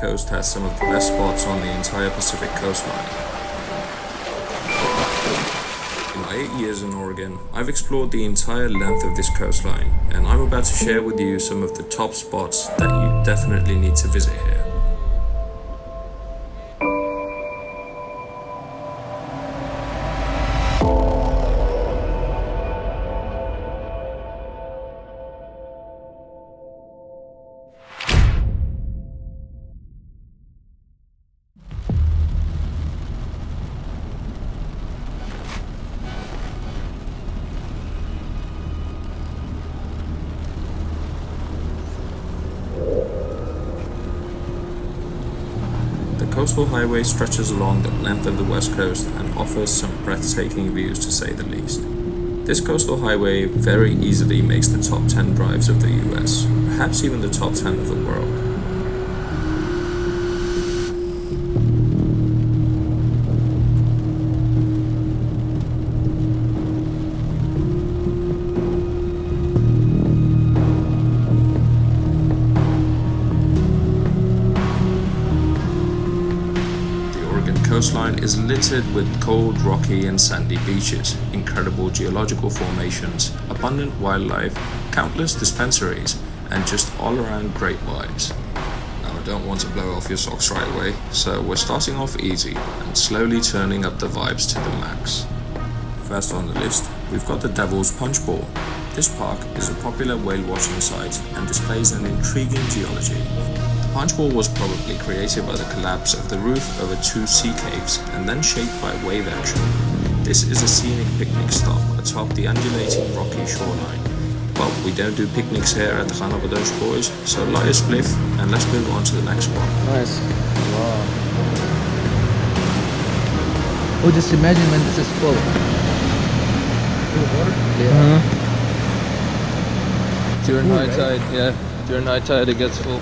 coast has some of the best spots on the entire Pacific coastline. In my 8 years in Oregon, I've explored the entire length of this coastline, and I'm about to share with you some of the top spots that you definitely need to visit here. The coastal highway stretches along the length of the west coast and offers some breathtaking views to say the least. This coastal highway very easily makes the top 10 drives of the US, perhaps even the top 10 of the world. Coastline is littered with cold, rocky and sandy beaches, incredible geological formations, abundant wildlife, countless dispensaries, and just all-around great vibes. Now I don't want to blow off your socks right away, so we're starting off easy and slowly turning up the vibes to the max. First on the list, we've got the Devil's Punchbowl. This park is a popular whale watching site and displays an intriguing geology. Punchbowl was probably created by the collapse of the roof over two sea caves and then shaped by wave action. This is a scenic picnic stop atop the undulating rocky shoreline. But we don't do picnics here at the Khanabadosh Boys, so light a spliff and let's move on to the next one. Nice. Wow. Oh, just imagine when this is full. Full of water? Yeah. During high tide, yeah. During high tide it gets full.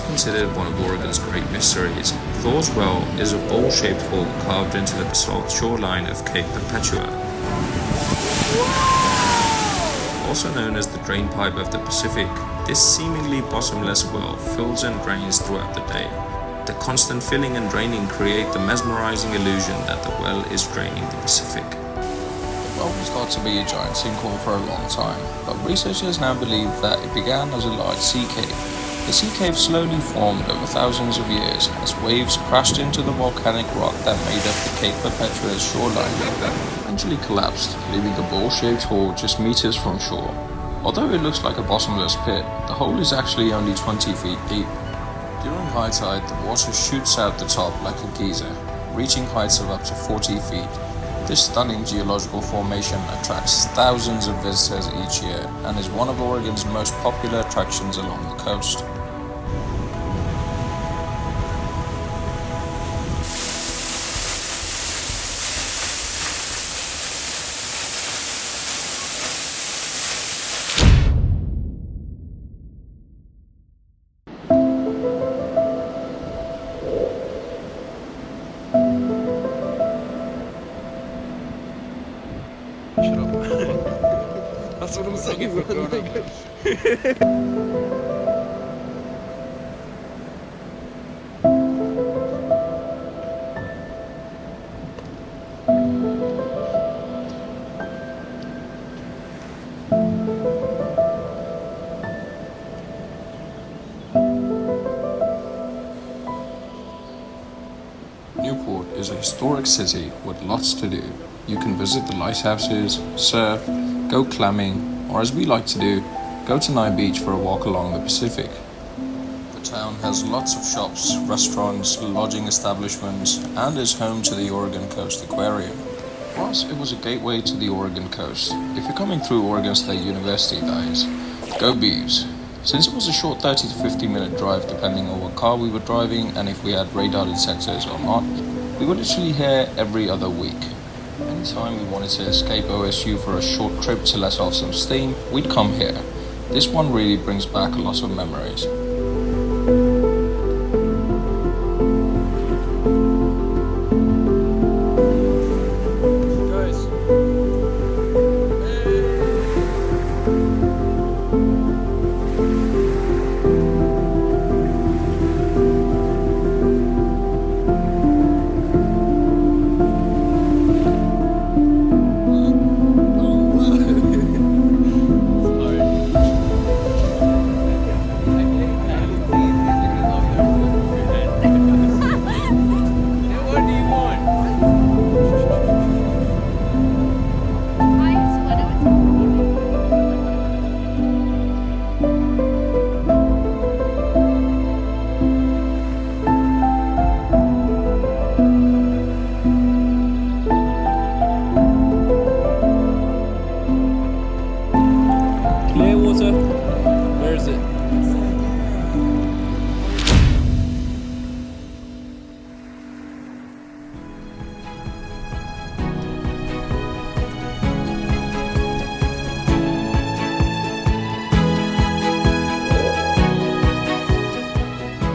Considered one of Oregon's great mysteries, Thor's well is a bowl-shaped hole carved into the basalt shoreline of Cape Perpetua. Also known as the drain pipe of the Pacific, this seemingly bottomless well fills and drains throughout the day. The constant filling and draining create the mesmerizing illusion that the well is draining the Pacific. The well was thought to be a giant sinkhole for a long time, but researchers now believe that it began as a large sea cave. The sea cave slowly formed over thousands of years as waves crashed into the volcanic rock that made up the Cape Perpetua's shoreline and then eventually collapsed, leaving a bowl-shaped hole just meters from shore. Although it looks like a bottomless pit, the hole is actually only 20 feet deep. During high tide, the water shoots out the top like a geyser, reaching heights of up to 40 feet. This stunning geological formation attracts thousands of visitors each year and is one of Oregon's most popular attractions along the coast. That's what I'm saying. Newport is a historic city with lots to do. You can visit the lighthouses, surf, go clamming, or as we like to do, go to Nye Beach for a walk along the Pacific. The town has lots of shops, restaurants, lodging establishments, and is home to the Oregon Coast Aquarium. Plus, it was a gateway to the Oregon coast. If you're coming through Oregon State University, that is, go Beavs. Since it was a short 30 to 50 minute drive depending on what car we were driving and if we had radar detectors or not, we were literally here every other week. Anytime we wanted to escape OSU for a short trip to let off some steam, we'd come here. This one really brings back a lot of memories.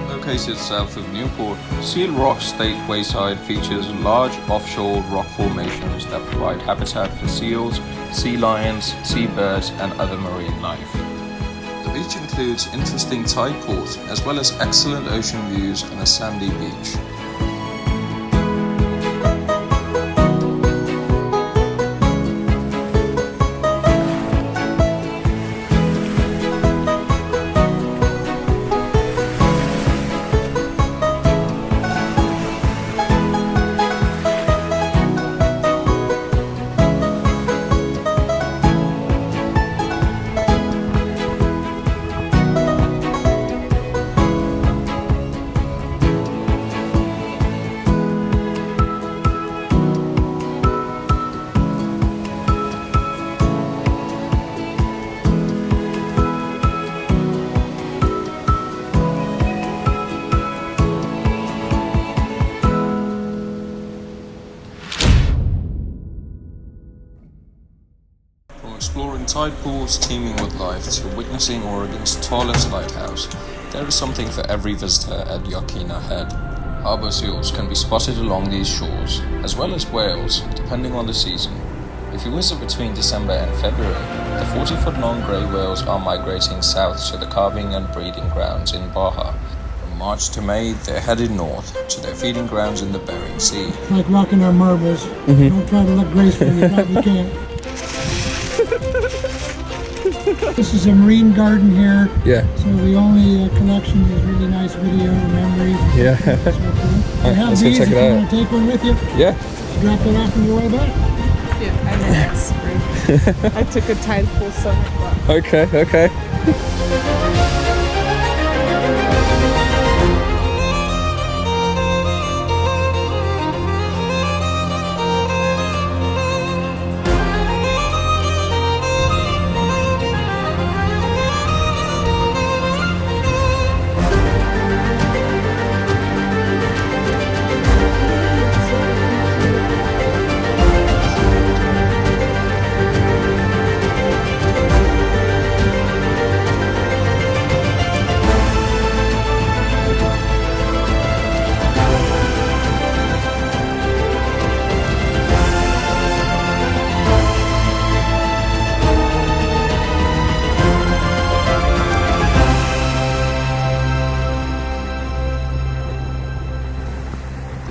Located south of Newport, Seal Rock State Wayside features large offshore rock formations that provide habitat for seals, sea lions, seabirds, and other marine life. The beach includes interesting tide pools, as well as excellent ocean views and a sandy beach. Exploring tide pools teeming with life to witnessing Oregon's tallest lighthouse, there is something for every visitor at Yaquina Head. Harbor seals can be spotted along these shores, as well as whales, depending on the season. If you visit between December and February, the 40-foot long grey whales are migrating south to the calving and breeding grounds in Baja. From March to May, they're headed north to their feeding grounds in the Bering Sea. It's like rocking our marbles. Don't try to look graceful, you probably can't. This is a marine garden here. Yeah. So the only collection is really nice video memories. Yeah. So forth. They have let's go these check if it you out. want to take one with you. Yeah. Drop it off on your way back. Yeah, I'm an expert. I took a tide pool summer class. Okay.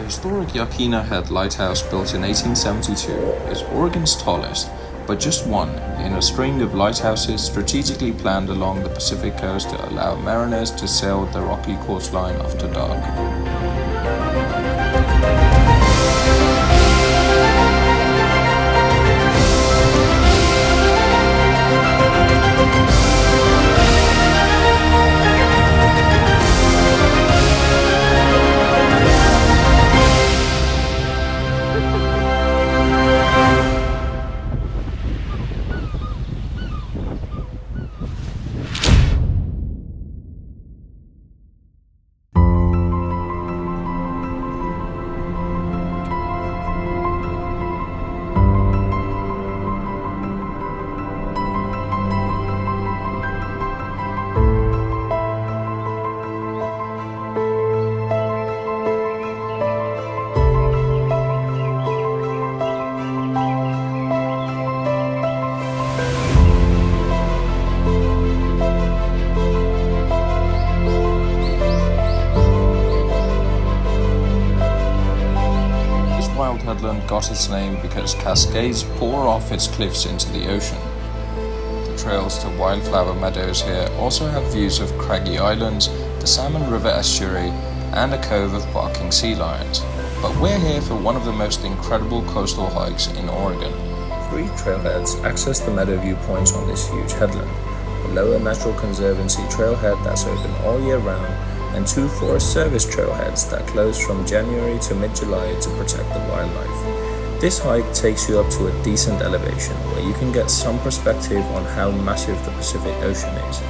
historic Yaquina Head lighthouse, built in 1872, is Oregon's tallest, but just one in a string of lighthouses strategically planned along the Pacific coast to allow mariners to sail the rocky coastline after dark. Headland got its name because cascades pour off its cliffs into the ocean. The trails to wildflower meadows here also have views of craggy islands, the Salmon River estuary, and a cove of barking sea lions. But we're here for one of the most incredible coastal hikes in Oregon. 3 trailheads access the meadow viewpoints on this huge headland. The Lower Natural Conservancy trailhead that's open all year round, and 2 Forest Service trailheads that close from January to mid-July to protect the wildlife. This hike takes you up to a decent elevation where you can get some perspective on how massive the Pacific Ocean is.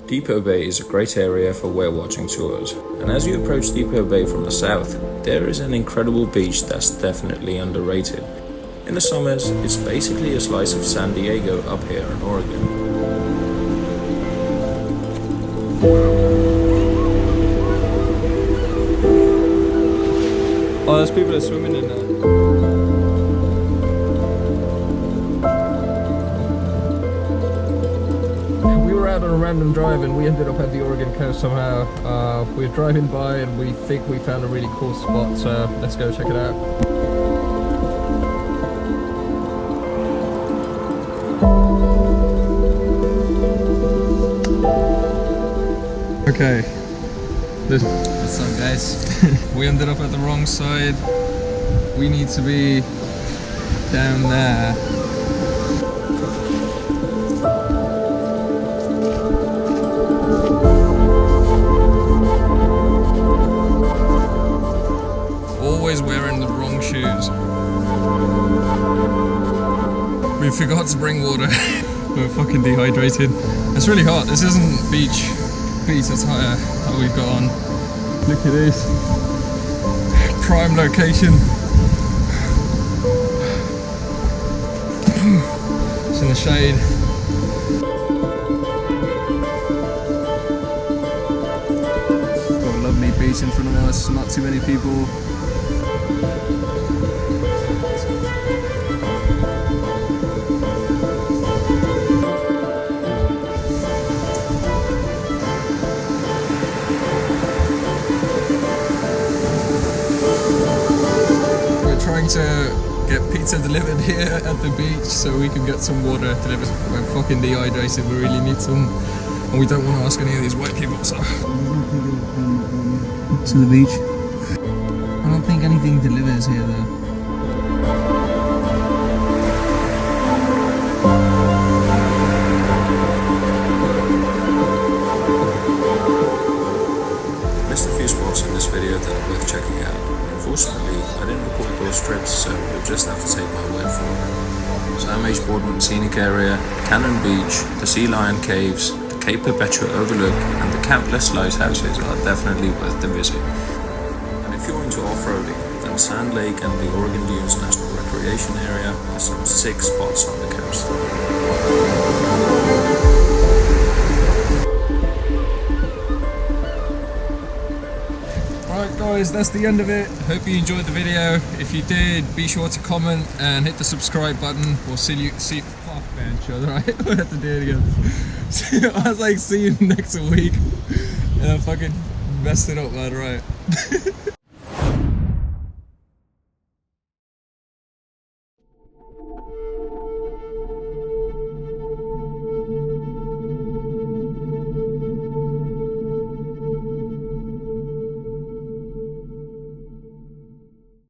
Depoe Bay is a great area for whale watching tours, and as you approach Depoe Bay from the south, there is an incredible beach that's definitely underrated. In the summers, it's basically a slice of San Diego up here in Oregon. Oh, there's people that are swimming in there. Out on a random drive and we ended up at the Oregon coast somehow. We were driving by and we think we found a really cool spot, so let's go check it out. Okay, what's up guys? We ended up at the wrong side. We need to be down there. Wearing the wrong shoes. We forgot to bring water. We're fucking dehydrated. It's really hot. This isn't beach attire that we've got on. Look at this. Prime location. It's in the shade. Got a lovely beach in front of us, not too many people. get pizza delivered here at the beach so we can get some water delivered. We're fucking dehydrated, we really need some, and we don't want to ask any of these white people, so. To the beach. I don't think anything delivers here though. Missed a few spots in this video that are worth checking out. Unfortunately, I didn't record those trips, so you'll just have to take my word for it. Sam H. Boardman Scenic Area, Cannon Beach, the Sea Lion Caves, the Cape Perpetua Overlook, and the countless lighthouses are definitely worth the visit. And if you're into off-roading, then Sand Lake and the Oregon Dunes National Recreation Area are some sick spots on the coast. Alright guys, that's the end of it. Hope you enjoyed the video. If you did, be sure to comment and hit the subscribe button. We'll see you, fuck man, shut right? I have to do it again. I was like, see you next week. And I fucking messed it up, man, right?